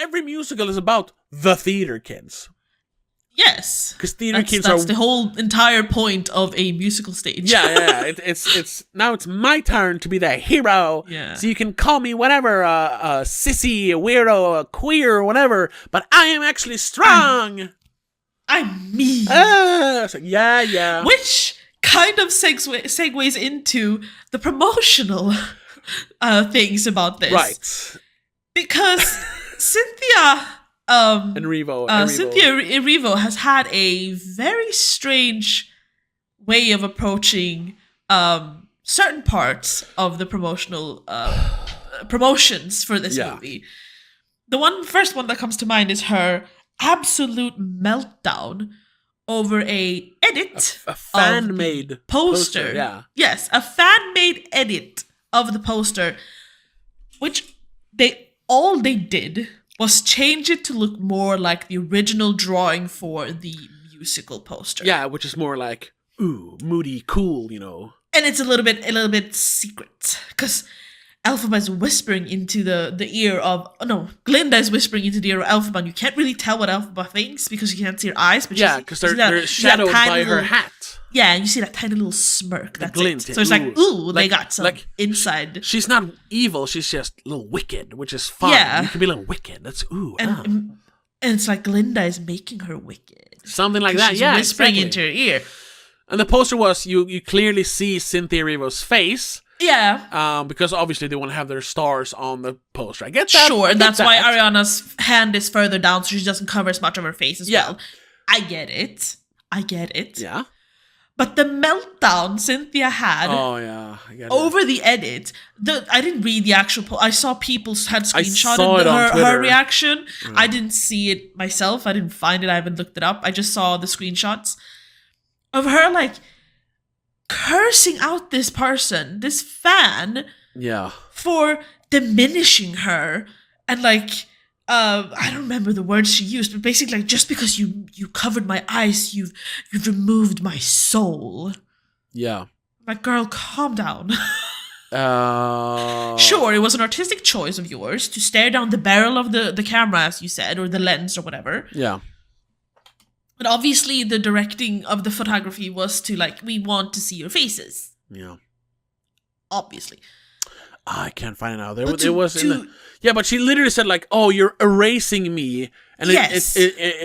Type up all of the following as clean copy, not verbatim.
every musical is about the theater kids. Yes, because theater kids that's the whole entire point of a musical stage. Yeah. It's now it's my turn to be the hero. Yeah. So you can call me whatever, a sissy, a weirdo, a queer, or whatever. But I am actually strong. I'm me. So yeah. Which kind of segues into the promotional things about this, Right? Because Cynthia. Erivo. Cynthia Erivo has had a very strange way of approaching certain parts of the promotional promotions for this movie. The first one that comes to mind is her absolute meltdown over a edit, a fan-made poster. Yeah. Yes, a fan-made edit of the poster, which they did was change it to look more like the original drawing for the musical poster. Yeah, which is more like, ooh, moody, cool, And it's a little bit secret, because Elphaba is whispering into the ear of... No, Glinda is whispering into the ear of Elphaba, and you can't really tell what Elphaba thinks because you can't see her eyes. But because they're shadowed by her hat. Yeah, and you see that tiny little smirk. That's glint. It. So it's like, ooh, they got some inside. She's not evil, she's just a little wicked, which is fun. Yeah. You can be a little wicked. That's ooh. And it's like Glinda is making her wicked. Something like that, yeah. Whispering into her ear. And the poster was, you clearly see Cynthia Erivo's face. Yeah. Because obviously they want to have their stars on the poster. I get that. Sure, and that's why Ariana's hand is further down so she doesn't cover as much of her face as well. I get it. Yeah. But the meltdown Cynthia had over the edit, I didn't read the actual I saw people had screenshotted her reaction. Mm. I didn't see it myself. I didn't find it. I haven't looked it up. I just saw the screenshots of her like cursing out this person, this fan, for diminishing her and like I don't remember the words she used, but basically like, just because you covered my eyes, you've removed my soul. Yeah. Like, girl, calm down. Sure, it was an artistic choice of yours to stare down the barrel of the camera, as you said, or the lens or whatever. Yeah. But obviously the directing of the photography was to like, we want to see your faces. Yeah. Obviously. I can't find it now. But she literally said like, "Oh, you're erasing me," and it's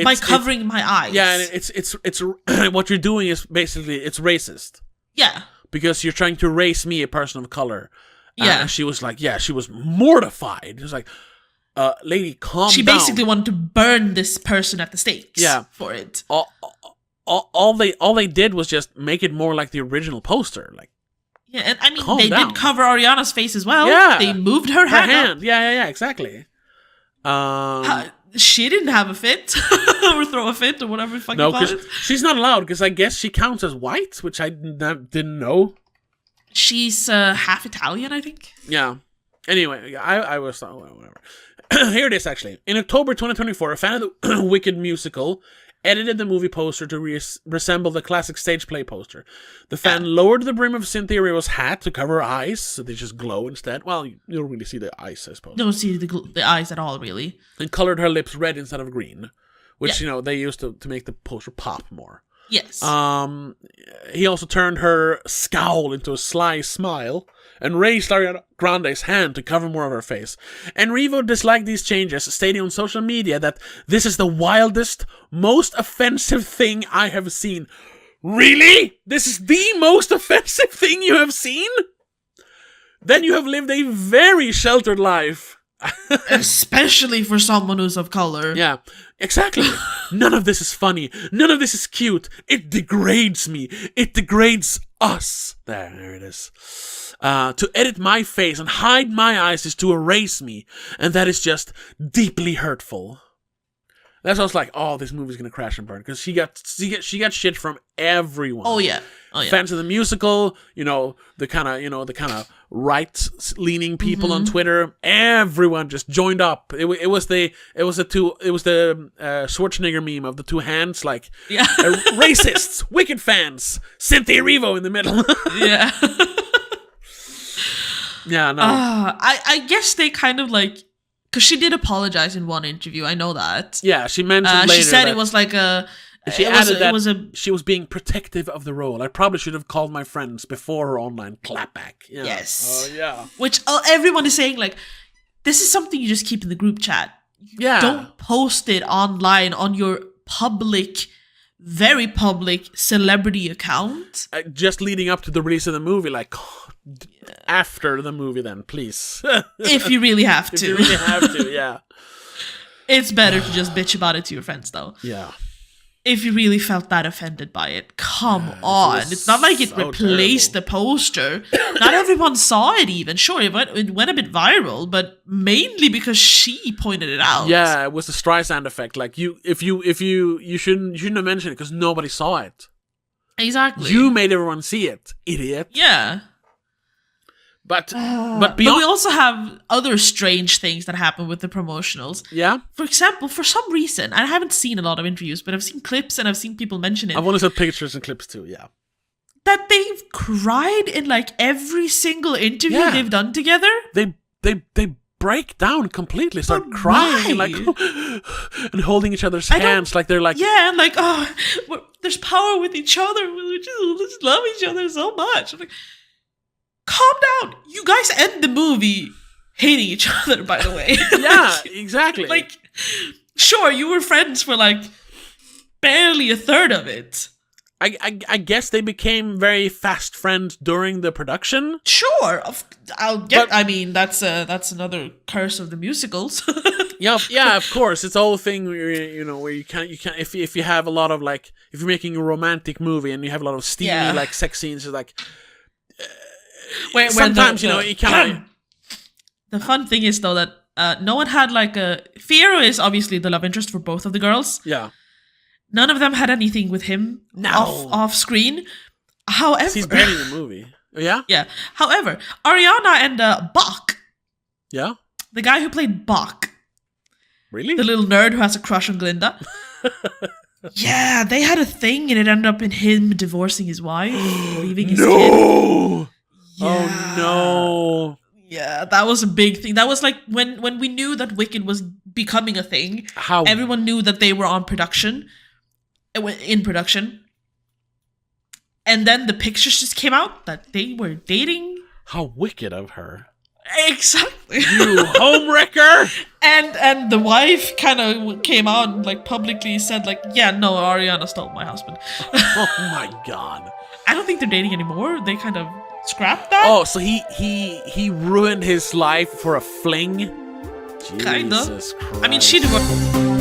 by covering my eyes. Yeah, and it's what you're doing is basically it's racist. Yeah, because you're trying to erase me, a person of color. Yeah, and she was like, she was mortified. It was like, lady, calm down. She basically wanted to burn this person at the stakes. Yeah, for it. All they did was just make it more like the original poster, like. Yeah, and I mean, they did cover Ariana's face as well. Yeah. They moved her hand. Yeah, exactly. She didn't have a fit, or throw a fit, or whatever fucking call it. She's not allowed, because I guess she counts as white, which I didn't know. She's half Italian, I think. Yeah. Anyway, I was... whatever. Here it is, actually. In October 2024, a fan of the Wicked musical edited the movie poster to resemble the classic stage play poster. The fan lowered the brim of Cynthia Erivo's hat to cover her eyes, so they just glow instead. Well, you don't really see the eyes, I suppose. You don't see the eyes at all, really. And colored her lips red instead of green, which, they used to make the poster pop more. Yes. He also turned her scowl into a sly smile and raised Ariana Grande's hand to cover more of her face. And Erivo disliked these changes, stating on social media that this is the wildest, most offensive thing I have seen. Really? This is the most offensive thing you have seen? Then you have lived a very sheltered life. Especially for someone who's of color. Yeah, exactly. None of this is funny. None of this is cute. It degrades me. It degrades us. There it is. To edit my face and hide my eyes is to erase me, and that is just deeply hurtful. That's why I was like, oh, this movie's gonna crash and burn, because she got shit from everyone. Oh yeah. Fans of the musical, the kind of right-leaning people on Twitter. Everyone just joined up. It was the Schwarzenegger meme of the two hands, like racists, wicked fans, Cynthia Erivo in the middle. Yeah. Yeah, no. I guess they kind of like, Because she did apologize in one interview. I know that. Yeah, she mentioned later. She said it was like a. She added that she was being protective of the role. I probably should have called my friends before her online clapback. Yeah. Yes. Oh yeah. Which everyone is saying, like, this is something you just keep in the group chat. Yeah. Don't post it online on your public, very public celebrity account. Just leading up to the release of the movie, like after the movie, then please. If you really have to. If you really have to, yeah. It's better to just bitch about it to your friends, though. Yeah. If you really felt that offended by it, come on. It's not like it replaced the poster. Not everyone saw it even. Sure, it went a bit viral, but mainly because she pointed it out. Yeah, it was the Streisand effect. Like you shouldn't have mentioned it because nobody saw it. Exactly. You made everyone see it, idiot. Yeah. But beyond, but we also have other strange things that happen with the promotionals. Yeah. For example, for some reason, I haven't seen a lot of interviews, but I've seen clips and I've seen people mention it. I've only seen pictures and clips too, yeah. That they've cried in like every single interview they've done together. They break down completely, start crying and like and holding each other's hands like they're like and like there's power with each other. We just love each other so much. I'm like, calm down. You guys end the movie hating each other, by the way. Yeah, exactly. Like, sure, you were friends for like barely a third of it. I guess they became very fast friends during the production. Sure, I mean, that's another curse of the musicals. yeah, of course. It's a whole thing where you can't if you have a lot of like if you're making a romantic movie and you have a lot of steamy like sex scenes, it's like. Sometimes you cannot. The fun thing is though that no one had like a Fiyero is obviously the love interest for both of the girls. Yeah. None of them had anything with him off screen. However, he's barely in the movie. Yeah. Yeah. However, Ariana and Bach. Yeah. The guy who played Bach. Really? The little nerd who has a crush on Glinda. Yeah, they had a thing and it ended up in him divorcing his wife, leaving his kid. Yeah. Oh no. Yeah, that was a big thing. That was like when we knew that Wicked was becoming a thing. Everyone knew that they were in production. And then the pictures just came out that they were dating. How wicked of her. Exactly. You homewrecker. And the wife kind of came out and like publicly said like, yeah, no, Ariana stole my husband. Oh my god. I don't think they're dating anymore. They kind of scrapped that. Oh, so he ruined his life for a fling? Kind of. Jesus Christ. I mean, she divorced.